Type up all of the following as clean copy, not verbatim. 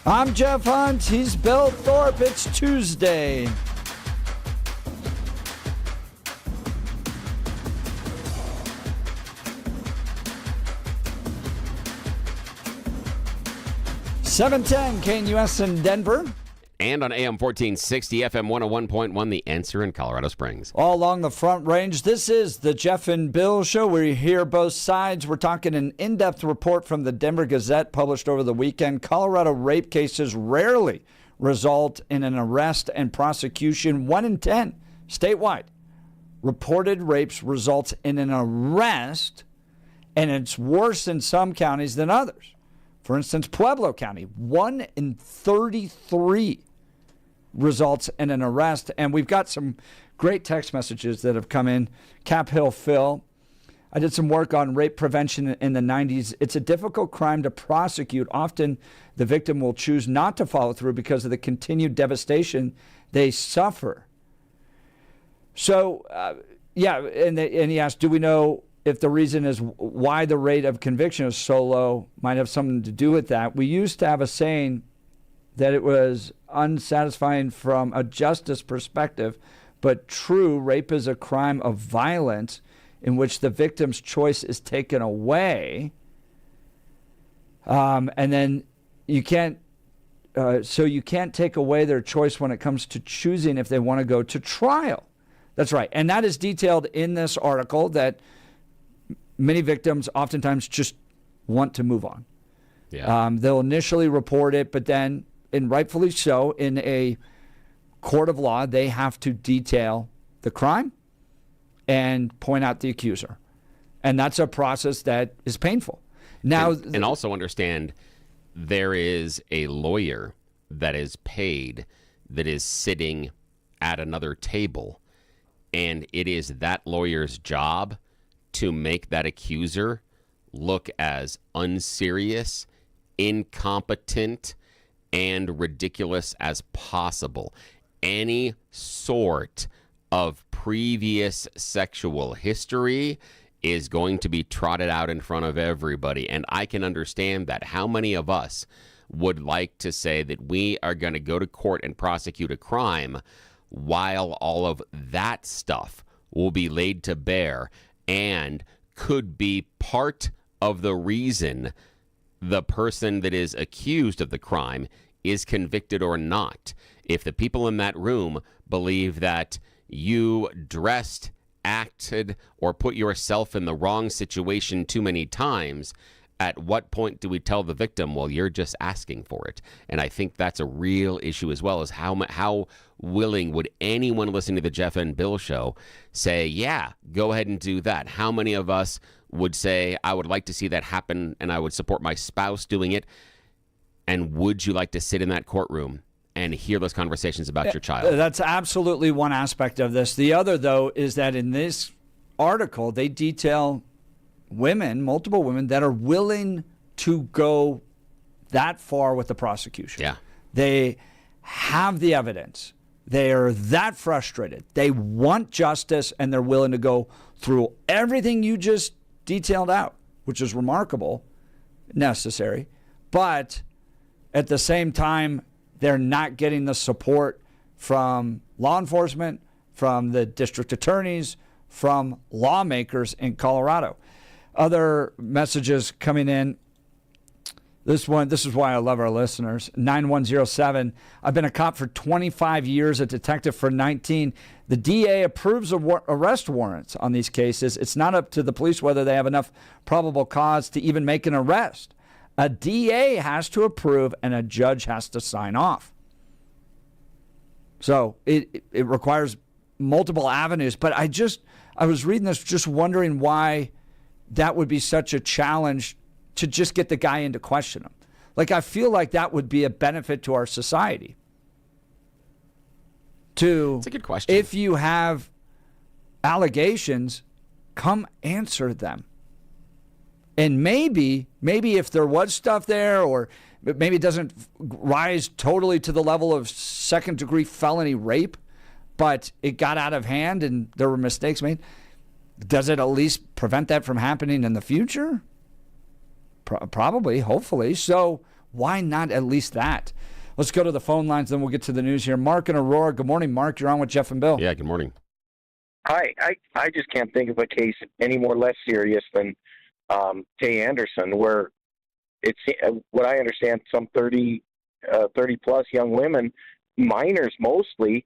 I'm Jeff Hunt. He's Bill Thorpe. It's Tuesday. .710 KNUS in Denver. And on AM 1460, FM 101.1, The Answer in Colorado Springs. All along the Front Range, this is the Jeff and Bill Show. We hear both sides. We're talking an in-depth report from the Denver Gazette published over the weekend. Colorado rape cases rarely result in an arrest and prosecution. 1 in 10 statewide reported rapes results in an arrest, and it's worse in some counties than others. For instance, Pueblo County, 1 in 33 results in an arrest. And we've got some great text messages that have come in. Cap Hill Phil, I did some work on rape prevention in the 90s. It's a difficult crime to prosecute. Often the victim will choose not to follow through because of the continued devastation they suffer. So, and he asked, do we know if the reason is why the rate of conviction is so low? Might have something to do with that. We used to have a saying that it was unsatisfying from a justice perspective, but true, rape is a crime of violence in which the victim's choice is taken away. And then you can't take away their choice when it comes to choosing if they want to go to trial. That's right. And that is detailed in this article, that many victims oftentimes just want to move on. Yeah. They'll initially report it, but then, and rightfully so, in a court of law, they have to detail the crime and point out the accuser. And that's a process that is painful. Now, and also understand there is a lawyer that is paid that is sitting at another table, and it is that lawyer's job to make that accuser look as unserious, incompetent, and ridiculous as possible. Any sort of previous sexual history is going to be trotted out in front of everybody. And I can understand that. How many of us would like to say that we are going to go to court and prosecute a crime while all of that stuff will be laid to bear and could be part of the reason the person that is accused of the crime is convicted or not? If the people in that room believe that you dressed, acted, or put yourself in the wrong situation too many times, at what point do we tell the victim, well, you're just asking for it? And I think that's a real issue, as well as how willing would anyone listening to the Jeff and Bill Show say, yeah, go ahead and do that? How many of us would say, I would like to see that happen and I would support my spouse doing it? And would you like to sit in that courtroom and hear those conversations about your child? That's absolutely one aspect of this. The other, though, is that in this article, they detail women, multiple women, that are willing to go that far with the prosecution. Yeah. They have the evidence. They are that frustrated. They want justice, and they're willing to go through everything you just detailed out, which is remarkable, necessary. But at the same time, they're not getting the support from law enforcement, from the district attorneys, from lawmakers in Colorado. Other messages coming in. This is why I love our listeners. 9107. I've been a cop for 25 years, a detective for 19. The DA approves of arrest warrants on these cases. It's not up to the police whether they have enough probable cause to even make an arrest. A DA has to approve, and a judge has to sign off. So it requires multiple avenues. But I was reading this just wondering why that would be such a challenge to just get the guy in to question him. Like, I feel like that would be a benefit to our society. That's a good question. If you have allegations, come answer them. And maybe if there was stuff there, or maybe it doesn't rise totally to the level of second-degree felony rape, but it got out of hand and there were mistakes made, does it at least prevent that from happening in the future? Probably, hopefully. So Why not at least that? Let's go to the phone lines, then we'll get to the news here. Mark and Aurora. Good morning, Mark. You're on with Jeff and Bill. Yeah, good morning. Hi. I just can't think of a case any more less serious than Tay Anderson, where it's what I understand, some 30 plus young women, minors mostly,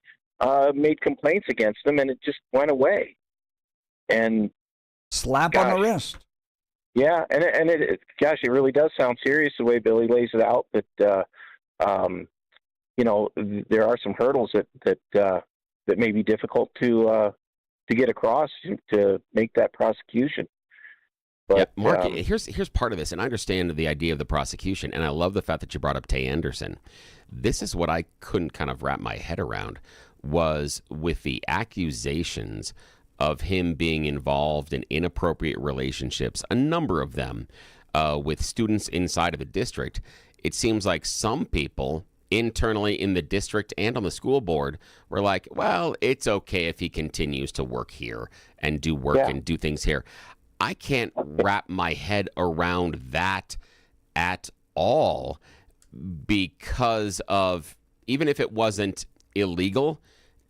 made complaints against him, and it just went away. And slap on the wrist. Yeah, and it really does sound serious the way Billy lays it out. That there are some hurdles that may be difficult to get across to make that prosecution. But, yeah, Mark, here's part of this, and I understand the idea of the prosecution, and I love the fact that you brought up Tay Anderson. This is what I couldn't kind of wrap my head around, was with the accusations of him being involved in inappropriate relationships, a number of them, with students inside of the district. It seems like some people internally in the district and on the school board were like, well, it's okay if he continues to work here and do work and do things here. I can't wrap my head around that at all, because of, even if it wasn't illegal,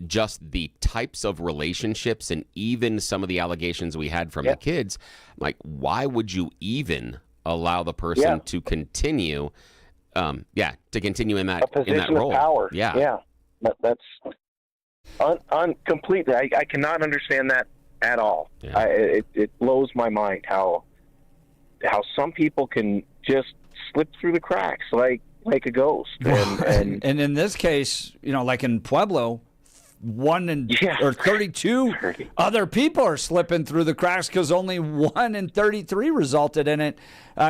just the types of relationships and even some of the allegations we had from the kids, like, why would you even allow the person to continue to continue in that role? Of power. Yeah. That's completely. I cannot understand that at all. Yeah. It blows my mind how some people can just slip through the cracks like a ghost. And in this case, like in Pueblo, 32 other people are slipping through the cracks because only 1 in 33 resulted in it.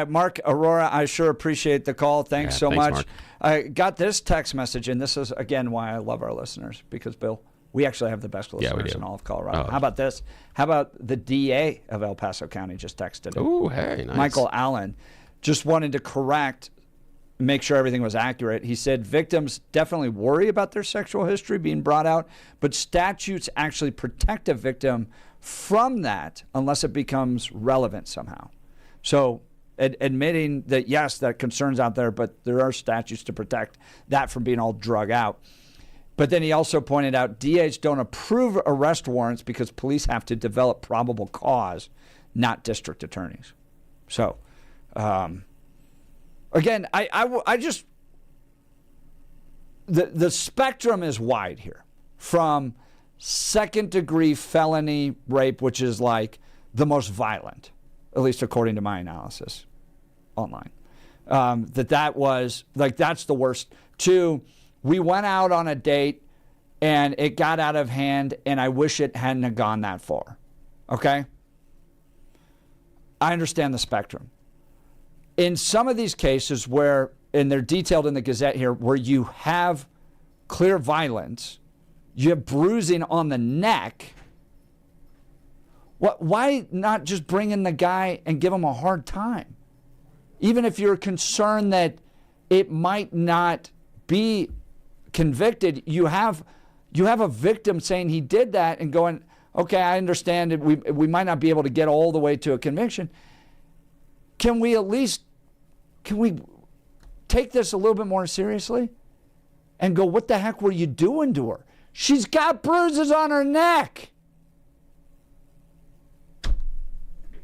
Mark, Aurora, I sure appreciate the call. Thanks so much. Mark. I got this text message, and this is, again, why I love our listeners, because, Bill, we actually have the best listeners in all of Colorado. Oh. How about this? How about the DA of El Paso County just texted? Oh, hey, nice. Michael Allen just wanted to make sure everything was accurate. He said victims definitely worry about their sexual history being brought out, but statutes actually protect a victim from that unless it becomes relevant somehow. So admitting that, yes, that concern's out there, but there are statutes to protect that from being all drug out. But then he also pointed out DAs don't approve arrest warrants because police have to develop probable cause, not district attorneys. So, again, I just, the spectrum is wide here, from second-degree felony rape, which is like the most violent, at least according to my analysis online, that was, like, that's the worst, to we went out on a date and it got out of hand and I wish it hadn't have gone that far. Okay? I understand the spectrum. In some of these cases where, and they're detailed in the Gazette here, where you have clear violence, you have bruising on the neck, why not just bring in the guy and give him a hard time? Even if you're concerned that it might not be convicted, you have a victim saying he did that and going, okay, I understand it. We might not be able to get all the way to a conviction. Can we take this a little bit more seriously and go, what the heck were you doing to her? She's got bruises on her neck.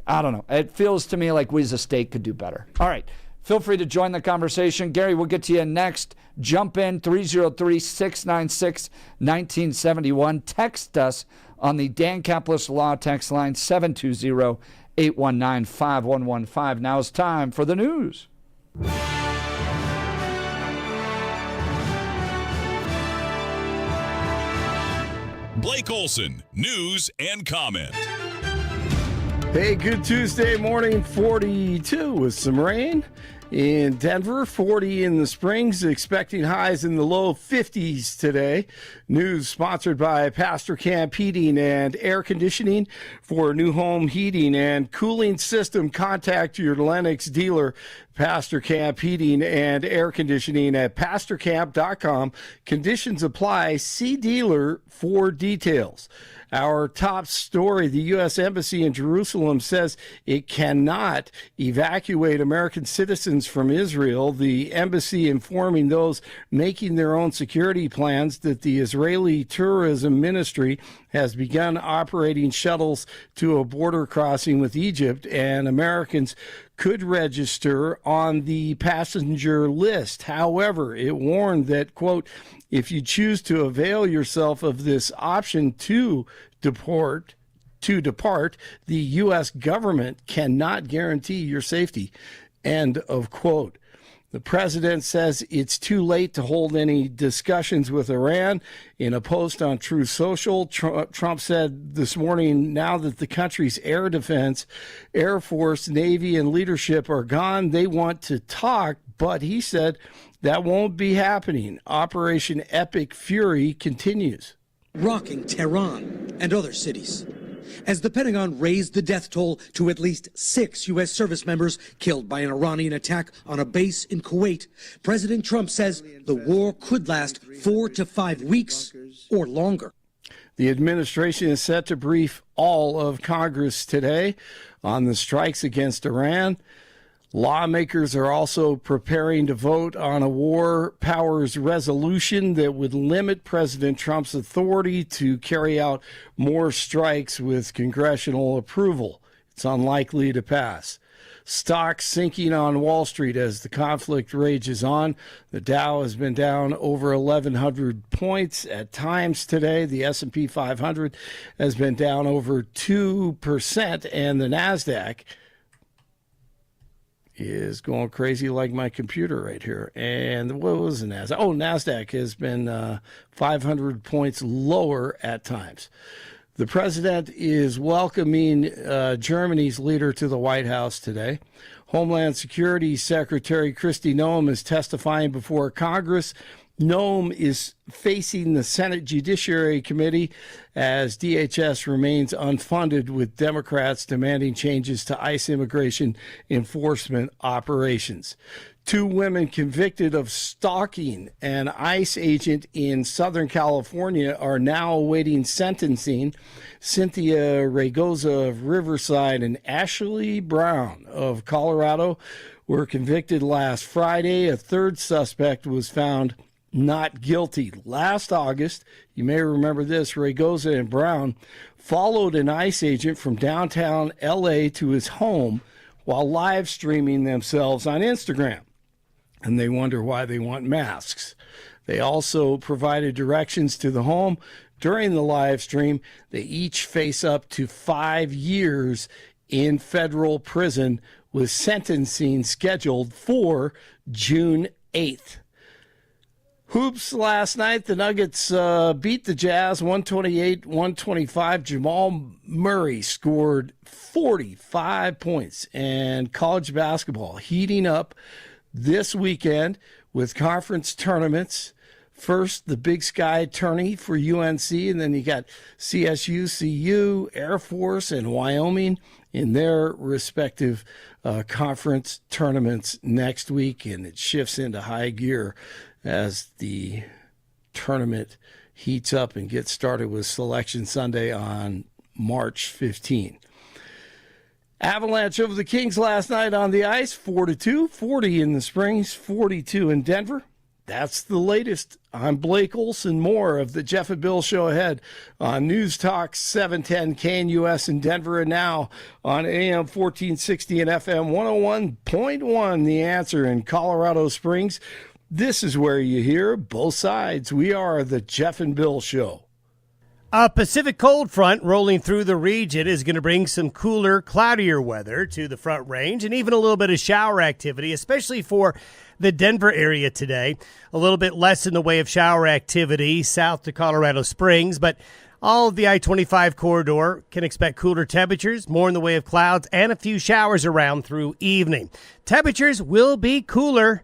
I don't know. It feels to me like we as a state could do better. All right. Feel free to join the conversation. Gary, we'll get to you next. Jump in, 303-696-1971. Text us on the Dan Caplis Law text line, 720-819-5115. Now it's time for the news. Blake Olson, news and comment. Hey, good Tuesday morning, 42 with some rain in Denver, 40 in the Springs, expecting highs in the low 50s today. News sponsored by Pastor Camp Heating and Air Conditioning. For new home heating and cooling system, contact your Lennox dealer. Pastor Camp Heating and Air Conditioning at pastorcamp.com. Conditions apply. See dealer for details. Our top story, the U.S. Embassy in Jerusalem says it cannot evacuate American citizens from Israel. The embassy informing those making their own security plans that the Israeli Tourism Ministry has begun operating shuttles to a border crossing with Egypt, and Americans could register on the passenger list. However, it warned that, quote, if you choose to avail yourself of this option to depart, the U.S. government cannot guarantee your safety, end of quote. The president says it's too late to hold any discussions with Iran. In a post on Truth Social, Trump said this morning, now that the country's air defense, Air Force, Navy, and leadership are gone, they want to talk, but he said that won't be happening. Operation Epic Fury continues. Rocking Tehran and other cities, as the Pentagon raised the death toll to at least 6 U.S. service members killed by an Iranian attack on a base in Kuwait. President Trump says the war could last 4 to 5 weeks or longer. The administration is set to brief all of Congress today on the strikes against Iran. Lawmakers are also preparing to vote on a war powers resolution that would limit President Trump's authority to carry out more strikes with congressional approval. It's unlikely to pass. Stocks sinking on Wall Street as the conflict rages on. The Dow has been down over 1,100 points at times today. The S&P 500 has been down over 2%, and the NASDAQ is going crazy like my computer right here. And what was the NASDAQ? Oh, NASDAQ has been 500 points lower at times. The president is welcoming Germany's leader to the White House today. Homeland Security Secretary Kristi Noem is testifying before Congress. Noem is facing the Senate Judiciary Committee as DHS remains unfunded, with Democrats demanding changes to ICE immigration enforcement operations. 2 women convicted of stalking an ICE agent in Southern California are now awaiting sentencing. Cynthia Raygoza of Riverside and Ashley Brown of Colorado were convicted last Friday. A third suspect was found not guilty. Last August, you may remember this, Raygoza and Brown followed an ICE agent from downtown L.A. to his home while live streaming themselves on Instagram. And they wonder why they want masks. They also provided directions to the home during the live stream. They each face up to 5 years in federal prison, with sentencing scheduled for June 8th. Hoops last night, the Nuggets beat the Jazz 128-125. Jamal Murray scored 45 points. And college basketball heating up this weekend with conference tournaments. First, the Big Sky tourney for UNC, and then you got CSU, CU, Air Force, and Wyoming in their respective conference tournaments next week, and it shifts into high gear as the tournament heats up and gets started with Selection Sunday on March 15. Avalanche over the Kings last night on the ice, 4-2, 40 in the Springs, 42 in Denver. That's the latest. I'm Blake Olson. More of the Jeff and Bill Show ahead on News Talk 710 KNUS in Denver, and now on AM 1460 and FM 101.1 The Answer in Colorado Springs. This is where you hear both sides. We are the Jeff and Bill Show. A Pacific cold front rolling through the region is going to bring some cooler, cloudier weather to the Front Range, and even a little bit of shower activity, especially for the Denver area today. A little bit less in the way of shower activity south to Colorado Springs, but all of the I-25 corridor can expect cooler temperatures, more in the way of clouds, and a few showers around through evening. Temperatures will be cooler.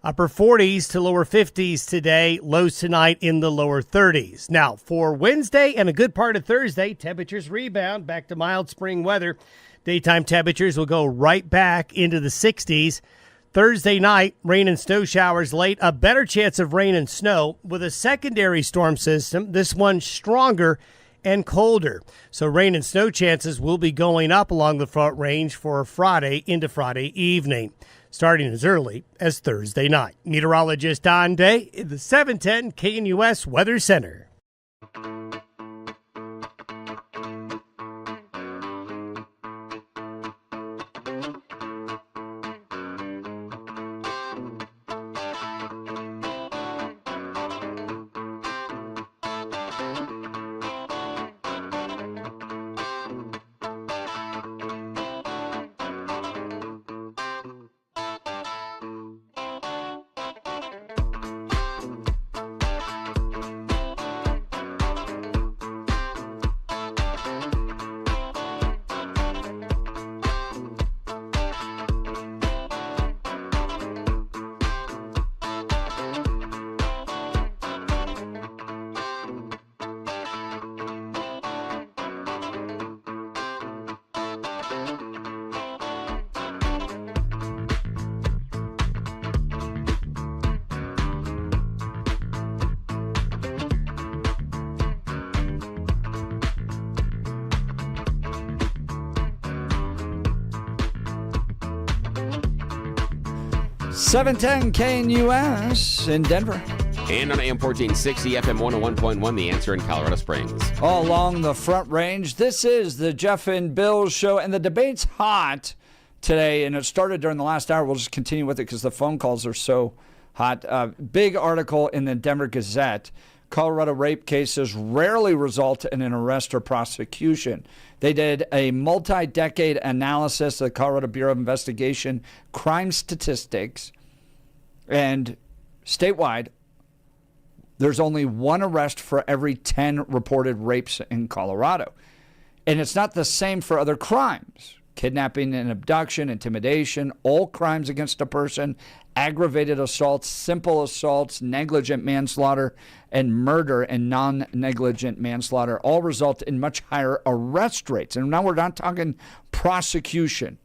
Upper 40s to lower 50s today, lows tonight in the lower 30s. Now, for Wednesday and a good part of Thursday, temperatures rebound back to mild spring weather. Daytime temperatures will go right back into the 60s. Thursday night, rain and snow showers late, a better chance of rain and snow with a secondary storm system, this one stronger and colder. So rain and snow chances will be going up along the Front Range for Friday into Friday evening, starting as early as Thursday night. Meteorologist Don Day in the 710 KNUS Weather Center. .710 KNUS in Denver. And on AM 1460, FM 101.1, The Answer in Colorado Springs. All along the Front Range, this is the Jeff and Bill Show, and the debate's hot today, and it started during the last hour. We'll just continue with it because the phone calls are so hot. Big article in the Denver Gazette. Colorado rape cases rarely result in an arrest or prosecution. They did a multi-decade analysis of the Colorado Bureau of Investigation crime statistics, and statewide, there's only one arrest for every 10 reported rapes in Colorado. And it's not the same for other crimes. Kidnapping and abduction, intimidation, all crimes against a person, aggravated assaults, simple assaults, negligent manslaughter, and murder and non-negligent manslaughter all result in much higher arrest rates. And now we're not talking prosecution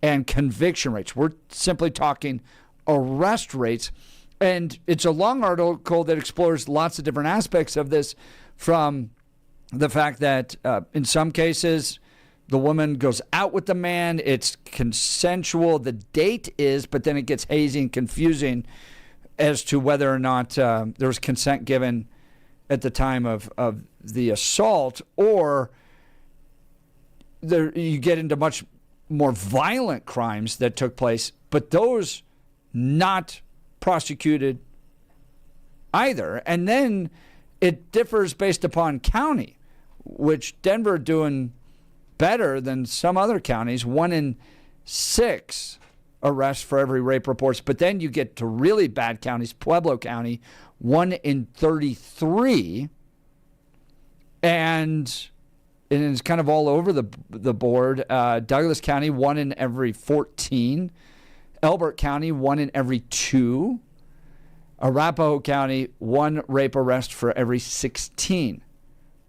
and conviction rates. We're simply talking arrest rates. And it's a long article that explores lots of different aspects of this, from the fact that in some cases, the woman goes out with the man. It's consensual. The date is, but then it gets hazy and confusing as to whether or not there was consent given at the time of the assault, or you get into much more violent crimes that took place, but those not prosecuted either. And then it differs based upon county, which Denver doing better than some other counties, 1 in 6 arrests for every rape reports. But then you get to really bad counties, Pueblo County, 1 in 33. And it's kind of all over the board. Douglas County, 1 in every 14. Elbert County, 1 in every 2. Arapahoe County, 1 rape arrest for every 16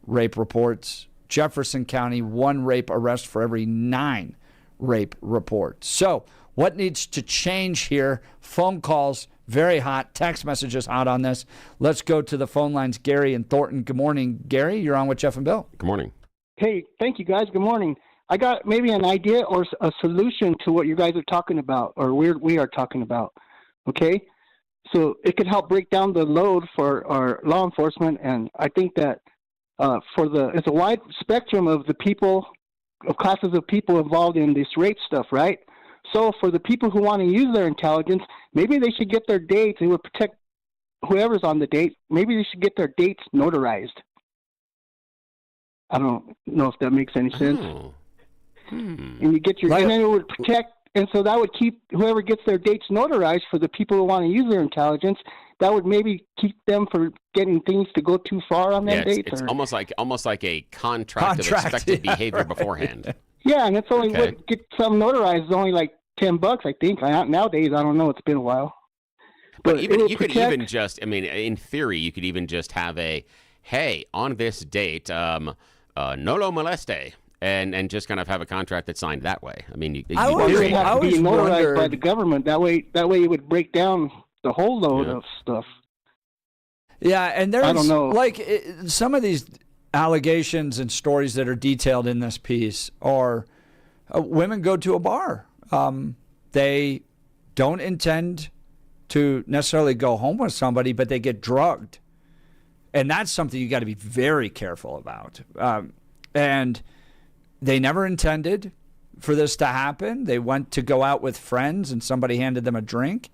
rape reports. Jefferson County, 1 rape arrest for every 9 rape reports. So what needs to change here? Phone calls, very hot. Text messages hot on this. Let's go to the phone lines. Gary and Thornton. Good morning, Gary. You're on with Jeff and Bill. Good morning. Hey, thank you, guys. Good morning. I got maybe an idea or a solution to what you guys are talking about, or we are talking about, okay? So it could help break down the load for our law enforcement, and I think that it's a wide spectrum of the people, of classes of people involved in this rape stuff, right? So for the people who want to use their intelligence, maybe they should get their dates. It would protect whoever's on the date. Maybe they should get their dates notarized. I don't know if that makes any sense. Oh. And you get your, and then it would protect, and so that would keep whoever gets their dates notarized for the people who want to use their intelligence. That would maybe keep them from getting things to go too far on that date. It's almost like a contract of expected behavior beforehand. Yeah, and it's only get some notarized is only like $10, I think. Nowadays, I don't know. It's been a while. But even you could even just, I mean, in theory, you could even just have a, hey, on this date, no lo moleste. and just kind of have a contract that's signed that way. I mean, I you always- do It it. has to be always notarized by wondered- the government. That way it would break down the whole load Yeah. of stuff. Yeah, and there's I don't know. some of these allegations and stories that are detailed in this piece are women go to a bar. They don't intend to necessarily go home with somebody, but they get drugged. And that's something you got to be very careful about. And they never intended for this to happen. They went to go out with friends and somebody handed them a drink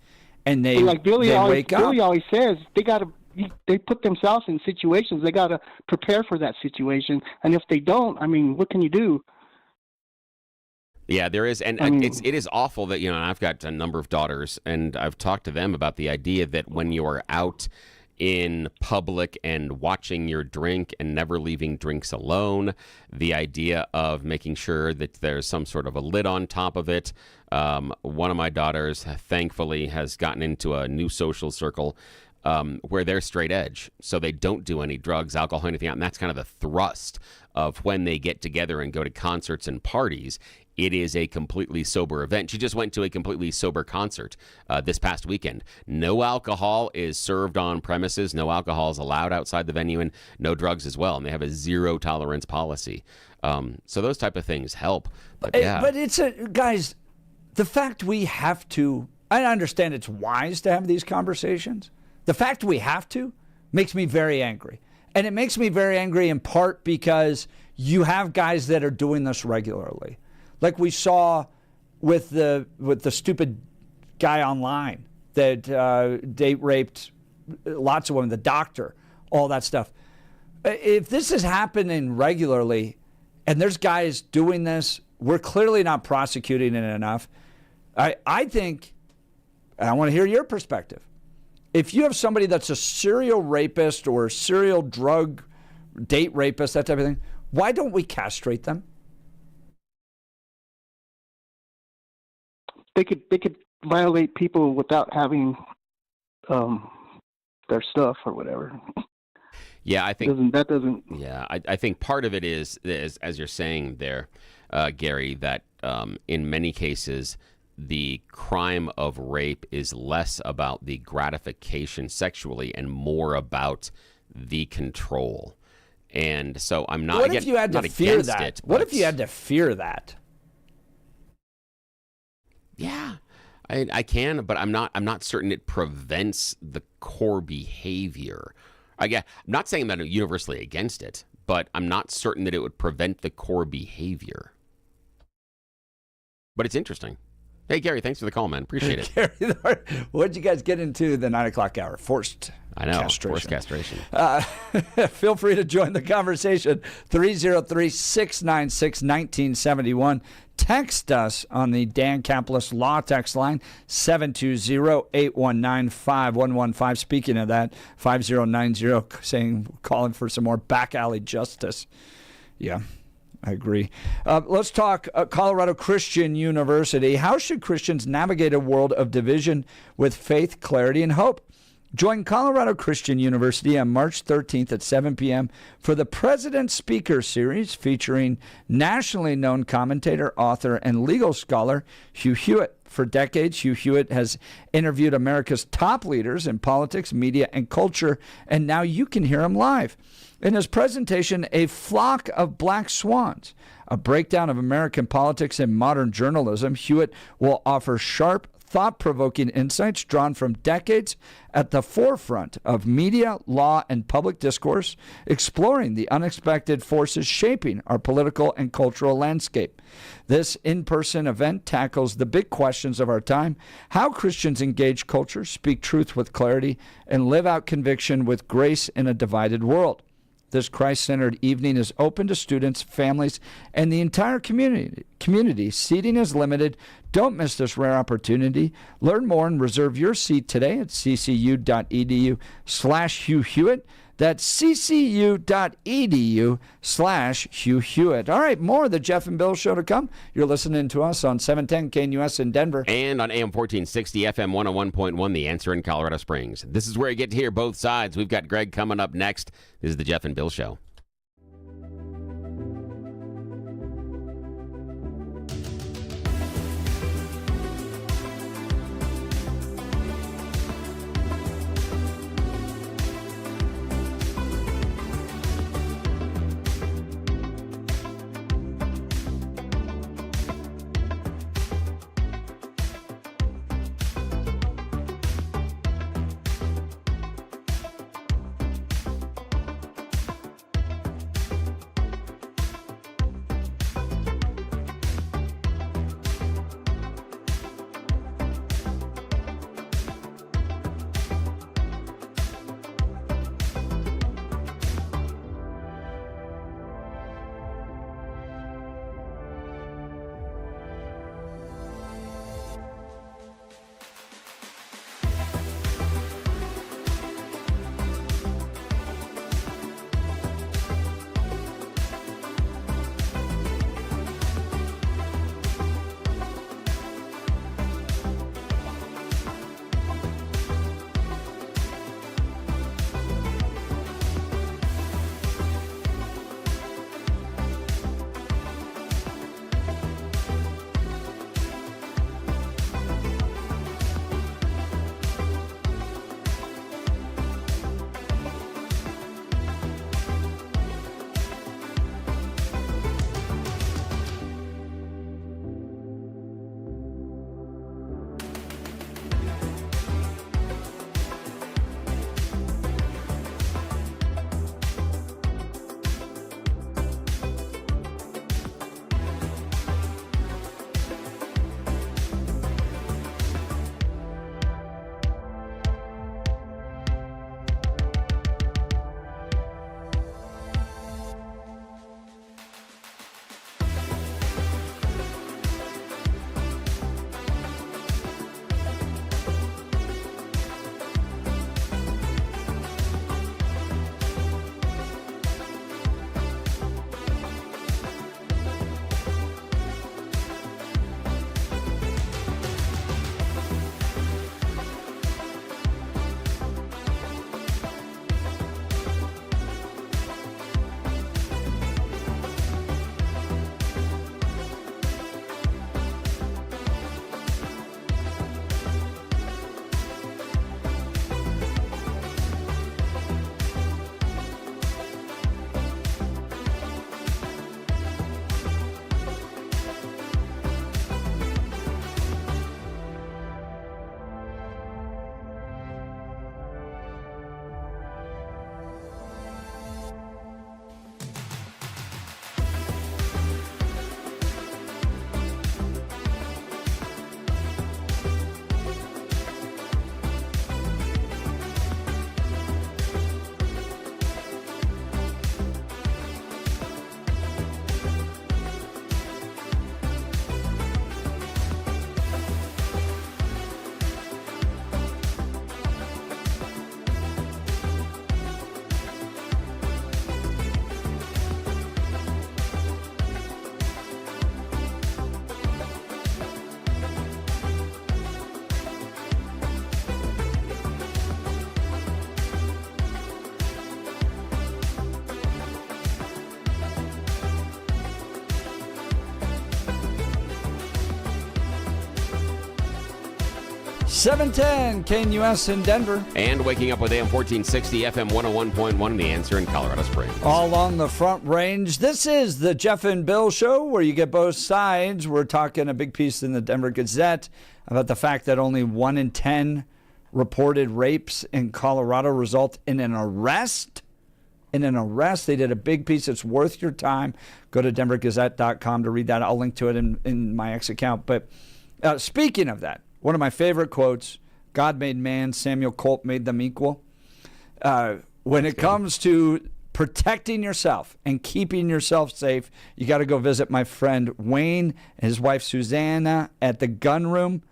and they, Like Billy they always, wake up. Billy always says, they put themselves in situations. They got to prepare for that situation. And if they don't, I mean, what can you do? Yeah, there is, and I mean- it is awful that, you know, I've got a number of daughters, and I've talked to them about the idea that when you are out in public and watching your drink and never leaving drinks alone, the idea of making sure that there's some sort of a lid on top of it. One of my daughters, thankfully, has gotten into a new social circle where they're straight edge, so they don't do any drugs, alcohol, anything, and that's kind of the thrust of when they get together and go to concerts and parties. It is a completely sober event. She just went to a completely sober concert this past weekend. No alcohol is served on premises. No alcohol is allowed outside the venue, and no drugs as well. And they have a zero tolerance policy. So those type of things help. But yeah, But it's guys, the fact we have to, I understand it's wise to have these conversations. The fact we have to makes me very angry. And it makes me very angry in part because you have guys that are doing this regularly. Like we saw with the stupid guy online that date raped lots of women, the doctor, all that stuff. If this is happening regularly and there's guys doing this, we're clearly not prosecuting it enough. I think, and I want to hear your perspective. If you have somebody that's a serial rapist or serial drug date rapist, that type of thing, why don't we castrate them? They could violate people without having their stuff or whatever. yeah, I think That doesn't. Yeah, I think part of it is as you're saying there, Gary, that in many cases the crime of rape is less about the gratification sexually and more about the control. And so I'm not. What again, if you had to not fear against that? it, What but- if you had to fear that? Yeah, I can, but I'm not certain it prevents the core behavior. I'm not saying that I'm universally against it, but I'm not certain that it would prevent the core behavior. But it's interesting. Hey, Gary, thanks for the call, man. Appreciate it. Gary, what'd you guys get into the 9 o'clock hour? Forced I know. castration. Forced castration. Feel free to join the conversation. 303-696-1971. Text us on the Dan Capitalist Law text line, 720-819-5115. Speaking of that, 5090 saying, calling for some more back alley justice. Yeah, I agree. Let's talk Colorado Christian University. How should Christians navigate a world of division with faith, clarity, and hope? Join Colorado Christian University on March 13th at 7 p.m. for the President Speaker Series featuring nationally known commentator, author, and legal scholar Hugh Hewitt. For decades, Hugh Hewitt has interviewed America's top leaders in politics, media, and culture, and now you can hear him live. In his presentation, A Flock of Black Swans, a breakdown of American politics and modern journalism, Hewitt will offer sharp, thought-provoking insights drawn from decades at the forefront of media, law, and public discourse, exploring the unexpected forces shaping our political and cultural landscape. This in-person event tackles the big questions of our time: how Christians engage culture, speak truth with clarity, and live out conviction with grace in a divided world. This Christ-centered evening is open to students, families, and the entire community. Seating is limited. Don't miss this rare opportunity. Learn more and reserve your seat today at ccu.edu/Hugh Hewitt. That's ccu.edu/Hugh Hewitt. All right, more of the Jeff and Bill Show to come. You're listening to us on 710 KNUS in Denver. And on AM 1460, FM 101.1, The Answer in Colorado Springs. This is where you get to hear both sides. We've got Greg coming up next. This is the Jeff and Bill Show. 710 KNUS in Denver. And waking up with AM 1460, FM 101.1, The Answer in Colorado Springs. All on the Front Range. This is the Jeff and Bill Show where you get both sides. We're talking a big piece in the Denver Gazette about the fact that only 1 in 10 reported rapes in Colorado result in an arrest. They did a big piece. It's worth your time. Go to denvergazette.com to read that. I'll link to it in my X account. But speaking of that, one of my favorite quotes, God made man, Samuel Colt made them equal. When it comes to protecting yourself and keeping yourself safe, you got to go visit my friend Wayne and his wife Susanna at the Gun Room.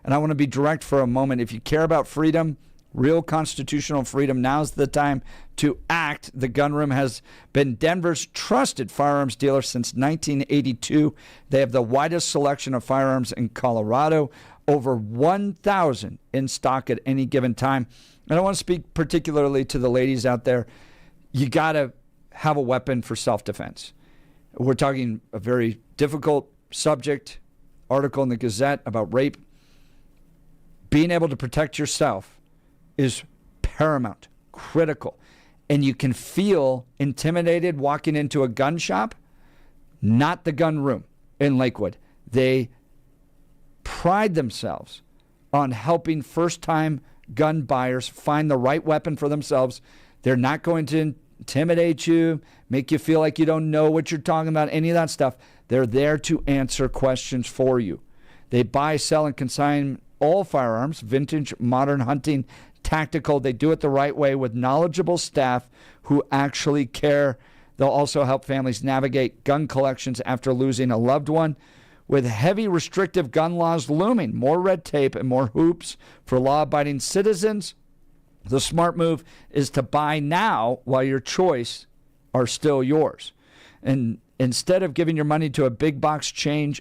And I want to be direct for a moment. If you care about freedom, real constitutional freedom, now's the time to act. The Gun Room has been Denver's trusted firearms dealer since 1982. They have the widest selection of firearms in Colorado, over 1,000 in stock at any given time. And I want to speak particularly to the ladies out there. You got to have a weapon for self-defense. We're talking a very difficult subject, article in the Gazette about rape. Being able to protect yourself is paramount, critical. And you can feel intimidated walking into a gun shop, not the Gun Room in Lakewood. They pride themselves on helping first-time gun buyers find the right weapon for themselves. They're not going to intimidate you, make you feel like you don't know what you're talking about, any of that stuff. They're there to answer questions for you. They buy, sell, and consign all firearms, vintage, modern, hunting, tactical. They do it the right way with knowledgeable staff who actually care. They'll also help families navigate gun collections after losing a loved one. With heavy restrictive gun laws looming, more red tape and more hoops for law-abiding citizens, the smart move is to buy now while your choice are still yours. And instead of giving your money to a big box chain,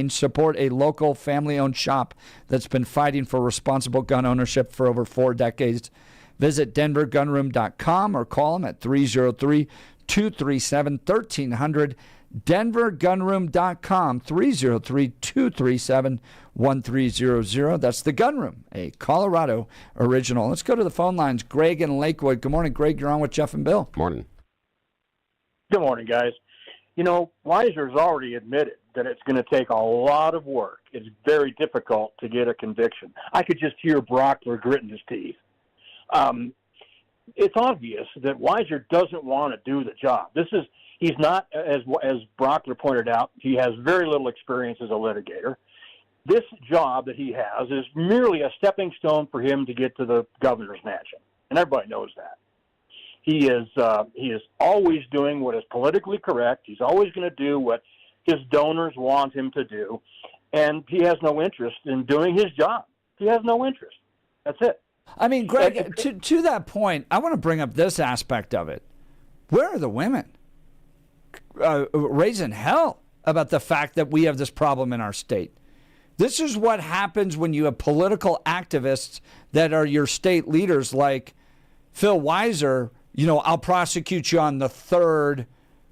support a local family-owned shop that's been fighting for responsible gun ownership for over 4 decades. Visit denvergunroom.com or call them at 303-237-1300. denvergunroom.com, 303-237-1300. That's the Gun Room, a Colorado original. Let's go to the phone lines. Greg in Lakewood. Good morning, Greg. You're on with Jeff and Bill. Morning. Good morning, guys. You know, Weiser's already admitted that it's going to take a lot of work. It's very difficult to get a conviction. I could just hear Brockler gritting his teeth. It's obvious that Weiser doesn't want to do the job. He's not, as Brockler pointed out, he has very little experience as a litigator. This job that he has is merely a stepping stone for him to get to the governor's mansion, and everybody knows that. He is always doing what is politically correct. He's always going to do what his donors want him to do, and he has no interest in doing his job. He has no interest. That's it. I mean, Greg, to that point, I want to bring up this aspect of it. Where are the women? Raising hell about the fact that we have this problem in our state. This is what happens when you have political activists that are your state leaders like Phil Weiser. You know, I'll prosecute you on the 3rd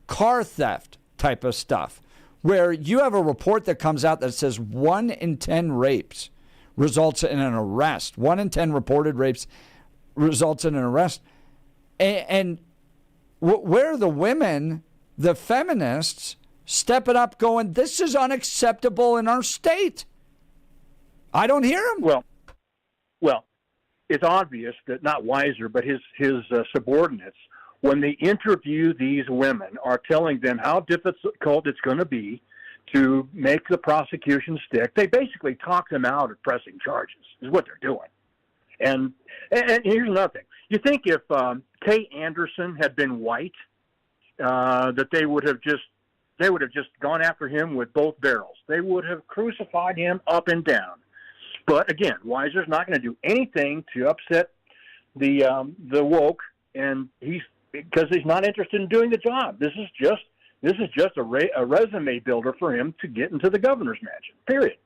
car theft type of stuff, where you have a report that comes out that says 1 in 10 rapes results in an arrest. 1 in 10 reported rapes results in an arrest. And where are the women, the feminists, stepping up going, this is unacceptable in our state? I don't hear them. Well, it's obvious that not Weiser, but his subordinates, when they interview these women, are telling them how difficult it's going to be to make the prosecution stick. They basically talk them out of pressing charges, is what they're doing. And here's another thing. You think if Kay Anderson had been white, that they would have just gone after him with both barrels. They would have crucified him up and down. But again, Weiser's not going to do anything to upset the woke, and because he's not interested in doing the job. This is just a resume builder for him to get into the governor's mansion. Period.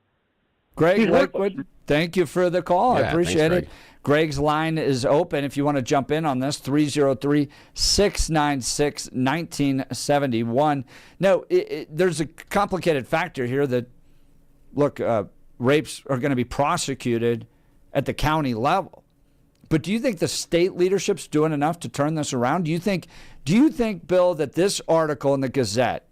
Greg Lakewood, thank you for the call. Yeah, I appreciate thanks, it. Greg's line is open if you want to jump in on this, 303-696-1971. No, there's a complicated factor here that, look, rapes are going to be prosecuted at the county level. But do you think the state leadership's doing enough to turn this around? Do you think, Bill, that this article in the Gazette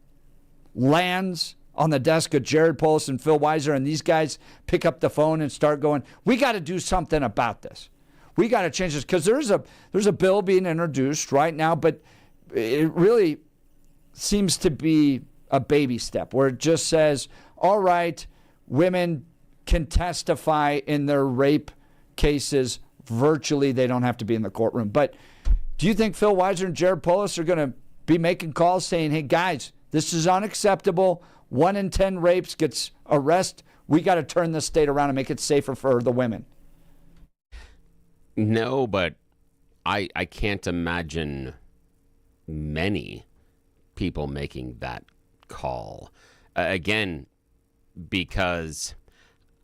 lands on the desk of Jared Polis and Phil Weiser, and these guys pick up the phone and start going, we got to do something about this. We got to change this, because there's a bill being introduced right now, but it really seems to be a baby step where it just says, all right, women can testify in their rape cases virtually. They don't have to be in the courtroom. But do you think Phil Weiser and Jared Polis are going to be making calls saying, hey, guys, this is unacceptable. 1 in 10 rapes gets arrested. We got to turn this state around and make it safer for the women? No, but I can't imagine many people making that call. Again, because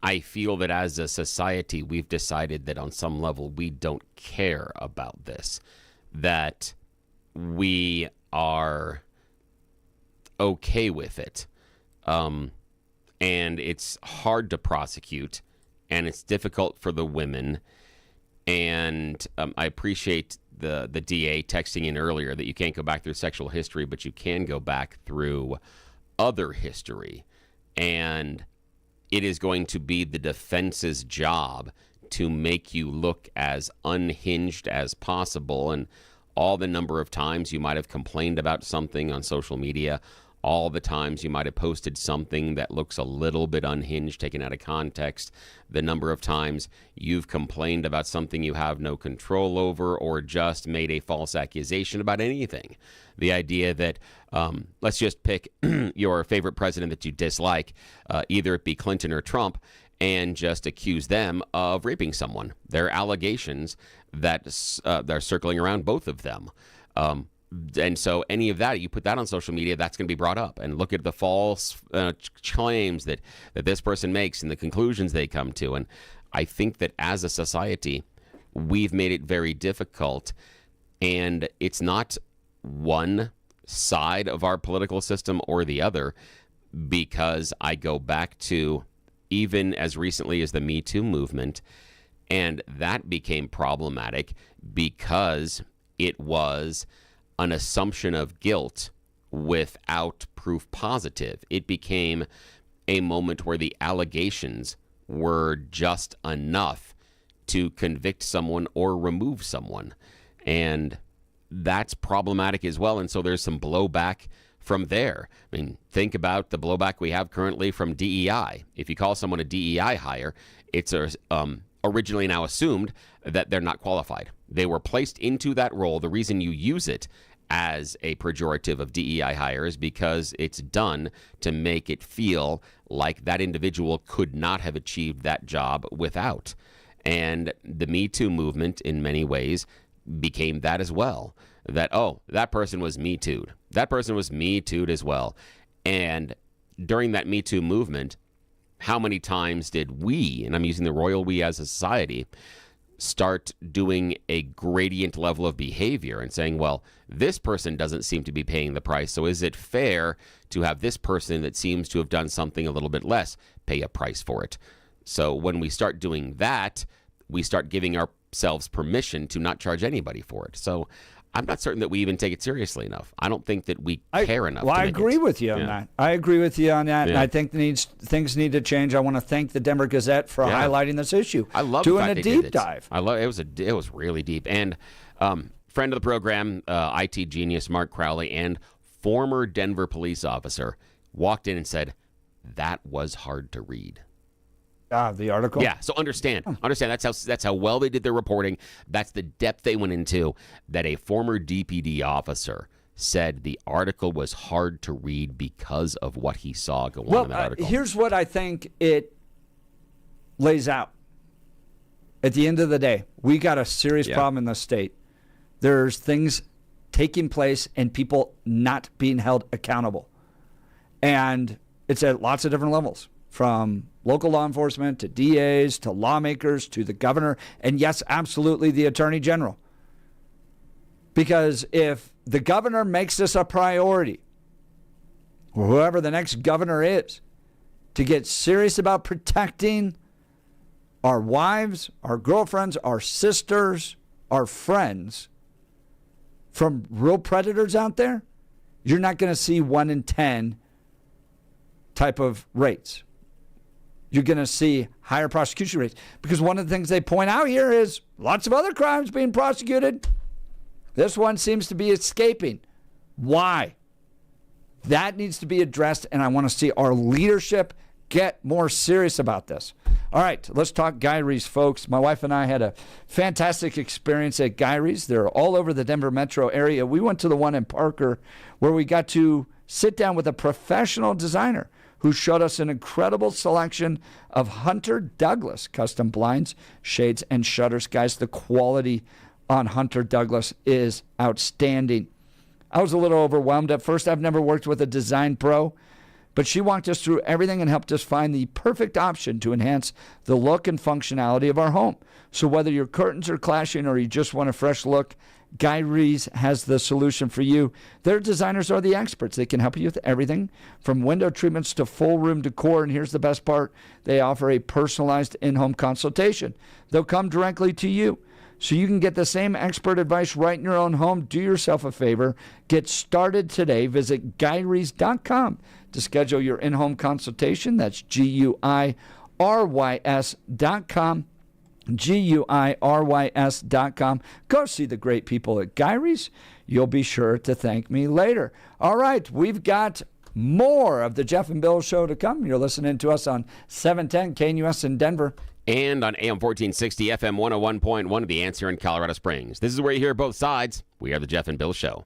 I feel that as a society, we've decided that on some level we don't care about this, that we are okay with it. And it's hard to prosecute, and it's difficult for the women. And I appreciate the DA texting in earlier that you can't go back through sexual history, but you can go back through other history. And it is going to be the defense's job to make you look as unhinged as possible. And all the number of times you might have complained about something on social media, all the times you might have posted something that looks a little bit unhinged, taken out of context, the number of times you've complained about something you have no control over, or just made a false accusation about anything. The idea that, let's just pick your favorite president that you dislike, either it be Clinton or Trump, and just accuse them of raping someone. There are allegations that are circling around both of them. And so any of that, you put that on social media, that's going to be brought up. And look at the false claims that this person makes and the conclusions they come to. And I think that as a society, we've made it very difficult. And it's not one side of our political system or the other, because I go back to even as recently as the Me Too movement, and that became problematic because it was an assumption of guilt without proof positive. It became a moment where the allegations were just enough to convict someone or remove someone. And that's problematic as well. And so there's some blowback from there. I mean, think about the blowback we have currently from DEI. If you call someone a DEI hire, it's originally now assumed that they're not qualified. They were placed into that role. The reason you use it as a pejorative of DEI hire is because it's done to make it feel like that individual could not have achieved that job without. And the Me Too movement, in many ways, became that as well. That, oh, that person was Me Too'd. That person was Me Too'd as well. And during that Me Too movement, how many times did we, and I'm using the royal we as a society, start doing a gradient level of behavior and saying, well, this person doesn't seem to be paying the price, so is it fair to have this person that seems to have done something a little bit less pay a price for it? So when we start doing that, we start giving ourselves permission to not charge anybody for it. So I'm not certain that we even take it seriously enough. I don't think that we care enough. Well, I agree with you on that. I agree with you on that, and I think things need to change. I want to thank the Denver Gazette for highlighting this issue. I love doing a deep dive. I love it was really deep. And friend of the program, IT genius Mark Crowley, and former Denver police officer walked in and said that was hard to read. The article? Yeah, so understand. That's how well they did their reporting. That's the depth they went into, that a former DPD officer said the article was hard to read because of what he saw go on in that article. Here's what I think it lays out. At the end of the day, we got a serious problem in the state. There's things taking place and people not being held accountable. And it's at lots of different levels, from local law enforcement to DAs to lawmakers to the governor, and yes, absolutely the attorney general. Because if the governor makes this a priority, or whoever the next governor is, to get serious about protecting our wives, our girlfriends, our sisters, our friends from real predators out there, you're not going to see 1 in 10 type of rates. You're going to see higher prosecution rates because one of the things they point out here is lots of other crimes being prosecuted. This one seems to be escaping. Why? That needs to be addressed, and I want to see our leadership get more serious about this. All right, let's talk Gyrie's, folks. My wife and I had a fantastic experience at Gyrie's. They're all over the Denver metro area. We went to the one in Parker where we got to sit down with a professional designer who showed us an incredible selection of Hunter Douglas custom blinds, shades, and shutters. Guys, the quality on Hunter Douglas is outstanding. I was a little overwhelmed at first. I've never worked with a design pro, but she walked us through everything and helped us find the perfect option to enhance the look and functionality of our home. So whether your curtains are clashing or you just want a fresh look, Gyrie's has the solution for you. Their designers are the experts. They can help you with everything from window treatments to full room decor. And here's the best part. They offer a personalized in-home consultation. They'll come directly to you, so you can get the same expert advice right in your own home. Do yourself a favor. Get started today. Visit Gyrie's.com to schedule your in-home consultation. That's GUIRYS.com. GUIRYS.com. Go see the great people at Gyrie's. You'll be sure to thank me later. All right, we've got more of the Jeff and Bill Show to come. You're listening to us on 710 KNUS in Denver. And on AM 1460, FM 101.1 of The Answer in Colorado Springs. This is where you hear both sides. We are the Jeff and Bill Show.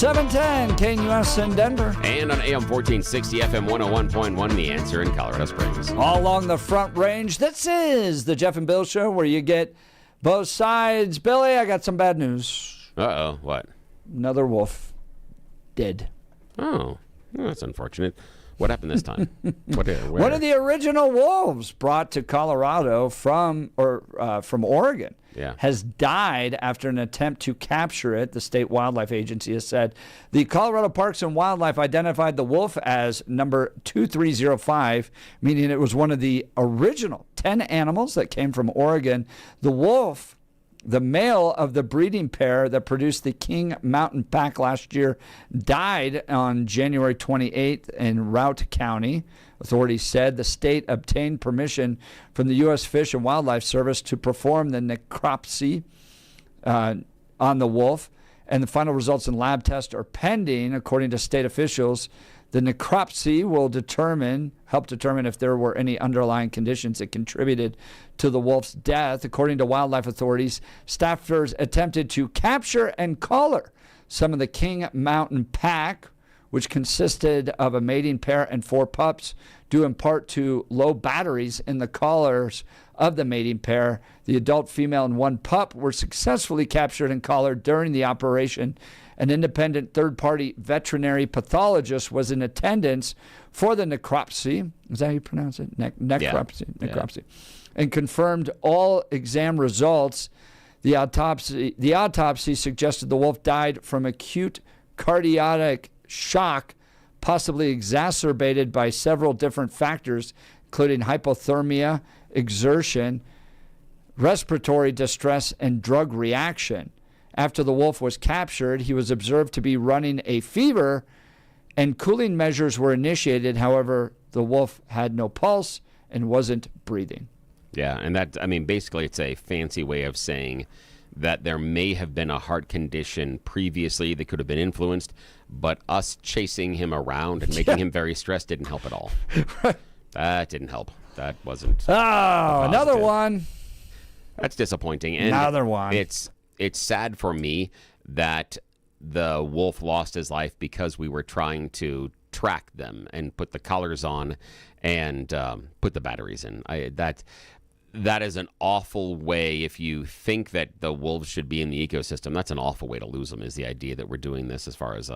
710 KNUS in Denver. And on AM 1460, FM 101.1, The Answer in Colorado Springs. All along the Front Range, this is the Jeff and Bill Show where you get both sides. Billy, I got some bad news. Uh-oh, what? Another wolf dead. Oh, that's unfortunate. What happened this time? Where? One of the original wolves brought to Colorado from Oregon has died after an attempt to capture it. The state wildlife agency has said the Colorado Parks and Wildlife identified the wolf as number 2305, meaning it was one of the original 10 animals that came from Oregon. The wolf, the male of the breeding pair that produced the King Mountain Pack last year, died on January 28th in Routt County. Authorities said the state obtained permission from the U.S. Fish and Wildlife Service to perform the necropsy on the wolf, and the final results in lab tests are pending. According to state officials, the necropsy will help determine if there were any underlying conditions that contributed to the wolf's death. According to wildlife authorities, staffers attempted to capture and collar some of the King Mountain Pack, which consisted of a mating pair and 4 pups, due in part to low batteries in the collars of the mating pair. The adult female and 1 pup were successfully captured and collared during the operation. An independent third-party veterinary pathologist was in attendance for the necropsy. Is that how you pronounce it? Necropsy. Yeah. Necropsy. And confirmed all exam results. The autopsy suggested the wolf died from acute cardiac shock, possibly exacerbated by several different factors, including hypothermia, exertion, respiratory distress, and drug reaction. After the wolf was captured, he was observed to be running a fever, and cooling measures were initiated. However, the wolf had no pulse and wasn't breathing. Yeah, and basically it's a fancy way of saying that there may have been a heart condition previously that could have been influenced, but us chasing him around and making him very stressed didn't help at all. Right. That didn't help. That wasn't. Oh, another one. That's disappointing. And another one. It's sad for me that the wolf lost his life because we were trying to track them and put the collars on and put the batteries in. That is an awful way. If you think that the wolves should be in the ecosystem, that's an awful way to lose them, is the idea that we're doing this as far as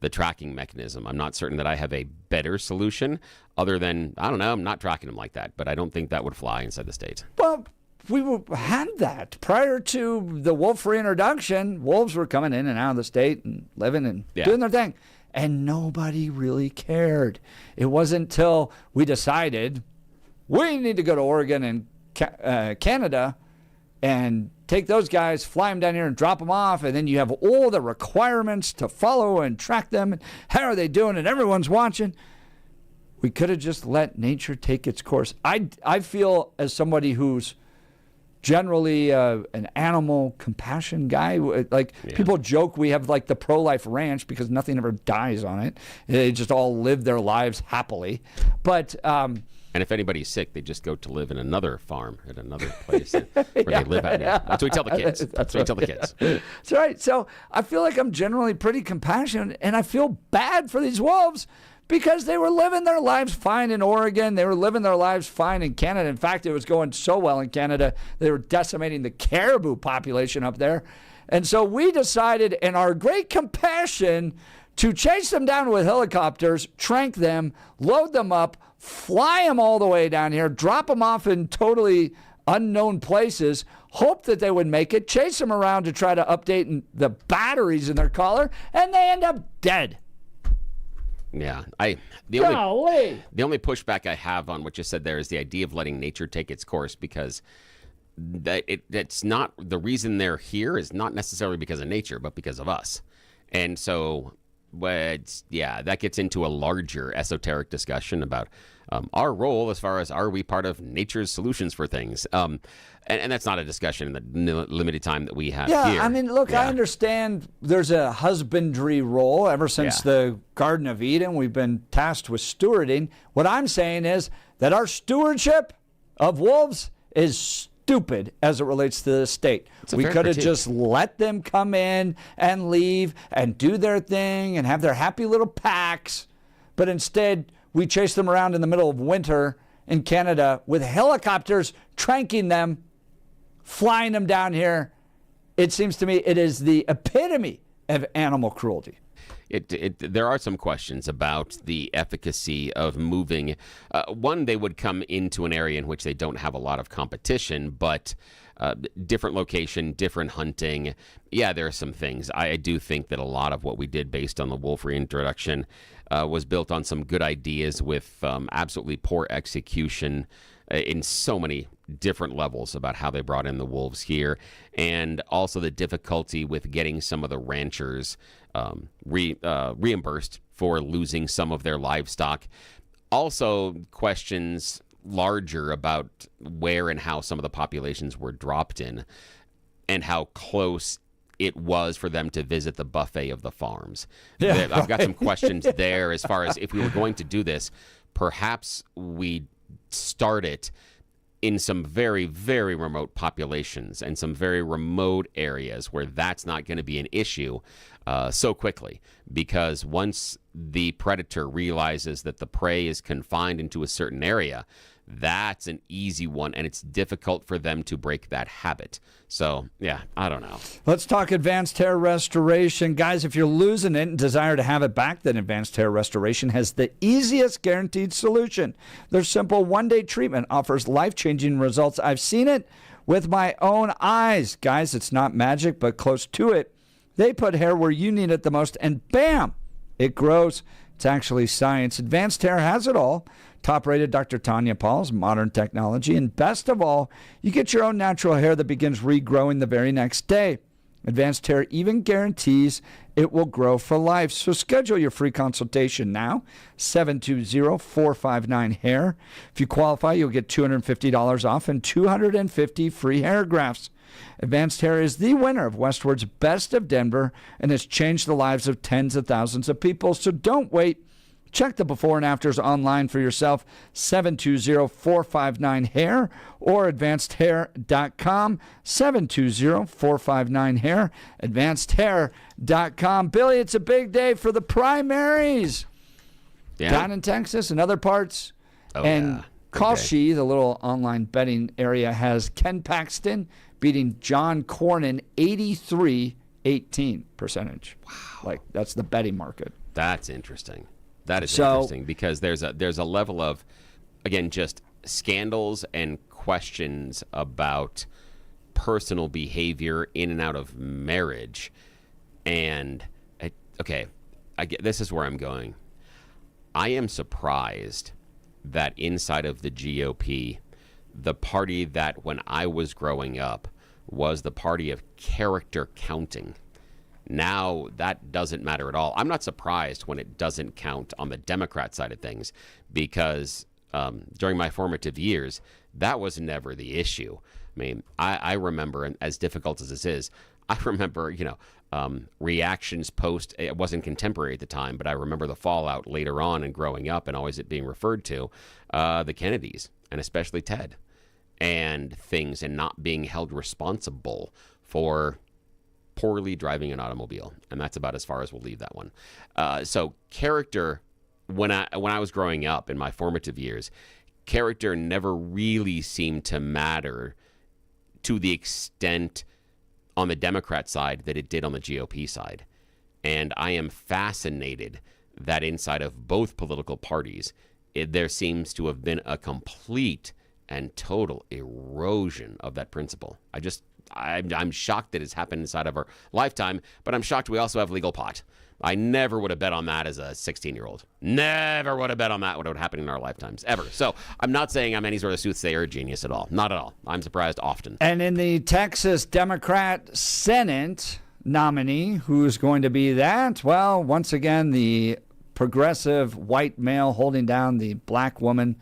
the tracking mechanism. I'm not certain that I have a better solution other than, I don't know, I'm not tracking them like that, but I don't think that would fly inside the state. Well, we had that. Prior to the wolf reintroduction, wolves were coming in and out of the state and living and doing their thing. And nobody really cared. It wasn't until we decided we need to go to Oregon and Canada and take those guys, fly them down here and drop them off, and then you have all the requirements to follow and track them. And how are they doing? And everyone's watching. We could have just let nature take its course. I feel, as somebody who's generally an animal compassion guy, people joke we have like the pro-life ranch because nothing ever dies on it. They just all live their lives happily. But and if anybody's sick, they just go to live in another farm at another place where they live at. Yeah. That's what we tell the kids. That's what we tell the kids. That's right. So I feel like I'm generally pretty compassionate, and I feel bad for these wolves because they were living their lives fine in Oregon. They were living their lives fine in Canada. In fact, it was going so well in Canada, they were decimating the caribou population up there. And so we decided, in our great compassion, to chase them down with helicopters, trank them, load them up, fly them all the way down here, drop them off in totally unknown places, hope that they would make it, chase them around to try to update the batteries in their collar, and they end up dead. Yeah, the only pushback I have on what you said there is the idea of letting nature take its course, because it's not, the reason they're here is not necessarily because of nature, but because of us. And so that gets into a larger esoteric discussion about our role as far as, are we part of nature's solutions for things? And that's not a discussion in the limited time that we have here. Yeah, I mean, look, I understand there's a husbandry role. Ever since the Garden of Eden, we've been tasked with stewarding. What I'm saying is that our stewardship of wolves is stupid as it relates to the state. We could have just let them come in and leave and do their thing and have their happy little packs. But instead, we chase them around in the middle of winter in Canada with helicopters tranking them, flying them down here. It seems to me it is the epitome of animal cruelty. There are some questions about the efficacy of moving. One, they would come into an area in which they don't have a lot of competition, but different location, different hunting. Yeah, there are some things. I do think that a lot of what we did based on the wolf reintroduction was built on some good ideas with absolutely poor execution in so many different levels about how they brought in the wolves here, and also the difficulty with getting some of the ranchers reimbursed for losing some of their livestock. Also, questions larger about where and how some of the populations were dropped in and how close it was for them to visit the buffet of the farms. Yeah, I've got some questions there as far as if we were going to do this, perhaps we start it in some very, very remote populations and some very remote areas where that's not going to be an issue so quickly. Because once the predator realizes that the prey is confined into a certain area, that's an easy one, and it's difficult for them to break that habit. So, yeah, I don't know. Let's talk advanced hair restoration. Guys, if you're losing it and desire to have it back, then Advanced Hair Restoration has the easiest guaranteed solution. Their simple one-day treatment offers life-changing results. I've seen it with my own eyes. Guys, it's not magic, but close to it. They put hair where you need it the most, and bam, it grows. It's actually science. Advanced Hair has it all. Top-rated Dr. Tanya Paul's modern technology. And best of all, you get your own natural hair that begins regrowing the very next day. Advanced Hair even guarantees it will grow for life. So schedule your free consultation now, 720-459-HAIR. If you qualify, you'll get $250 off and 250 free hair grafts. Advanced Hair is the winner of Westward's Best of Denver and has changed the lives of tens of thousands of people. So don't wait. Check the before and afters online for yourself, 720-459-HAIR or advancedhair.com, 720-459-HAIR, advancedhair.com. Billy, it's a big day for the primaries down in Texas and other parts. Kalshi, the little online betting area, has Ken Paxton beating John Cornyn 83-18 percentage. Wow. Like, that's the betting market. That's interesting. That is interesting because there's a level of, again, just scandals and questions about personal behavior in and out of marriage. And, this is where I'm going. I am surprised that inside of the GOP, the party that when I was growing up was the party of character counting. Now that doesn't matter at all. I'm not surprised when it doesn't count on the Democrat side of things because during my formative years, that was never the issue. I mean, I remember, and as difficult as this is, I remember, reactions post, it wasn't contemporary at the time, but I remember the fallout later on and growing up and always it being referred to, the Kennedys, and especially Ted, and things, and not being held responsible for poorly driving an automobile, and that's about as far as we'll leave that one. So character, when I was growing up in my formative years, character never really seemed to matter to the extent on the Democrat side that it did on the GOP side. And I am fascinated that inside of both political parties, there seems to have been a complete and total erosion of that principle. I'm shocked that it's happened inside of our lifetime, but I'm shocked we also have legal pot. I never would have bet on that as a 16-year-old. Never would have bet on that what would happen in our lifetimes, ever. So I'm not saying I'm any sort of soothsayer or genius at all. Not at all. I'm surprised often. And in the Texas Democrat Senate nominee, who's going to be that? Well, once again, the progressive white male holding down the black woman,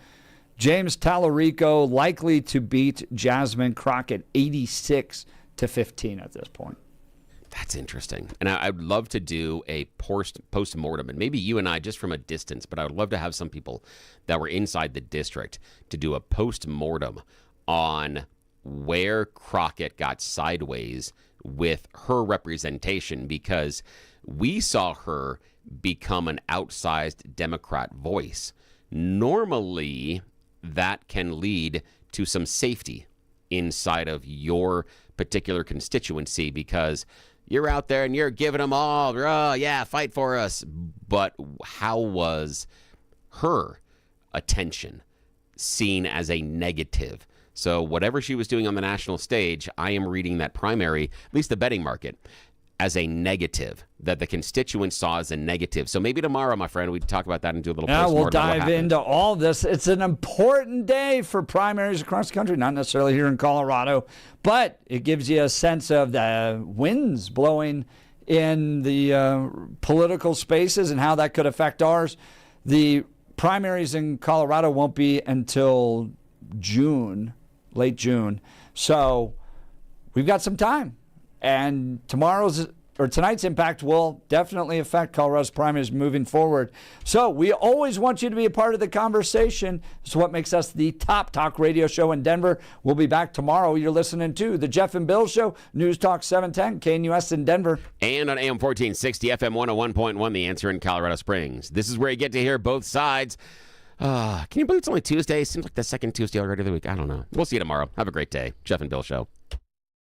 James Tallarico, likely to beat Jasmine Crockett 86-15 at this point. That's interesting. And I'd love to do a post-mortem, and maybe you and I just from a distance, but I would love to have some people that were inside the district to do a post-mortem on where Crockett got sideways with her representation, because we saw her become an outsized Democrat voice. Normally, that can lead to some safety inside of your particular constituency, because you're out there and you're giving them all, oh, yeah, fight for us. But how was her attention seen as a negative? So whatever she was doing on the national stage, I am reading that primary, at least the betting market, as a negative, that the constituents saw as a negative. So maybe tomorrow, my friend, we can talk about that and do a little Yeah, postmortem we'll on what dive happened. into all this. It's an important day for primaries across the country, not necessarily here in Colorado, but it gives you a sense of the winds blowing in the political spaces and how that could affect ours. The primaries in Colorado won't be until June, late June. So we've got some time. And tonight's impact will definitely affect Colorado's primaries moving forward. So we always want you to be a part of the conversation. It's what makes us the top talk radio show in Denver. We'll be back tomorrow. You're listening to The Jeff and Bill Show, News Talk 710, KNUS in Denver. And on AM 1460, FM 101.1, The Answer in Colorado Springs. This is where you get to hear both sides. Can you believe it's only Tuesday? Seems like the second Tuesday already of the week. I don't know. We'll see you tomorrow. Have a great day. Jeff and Bill Show.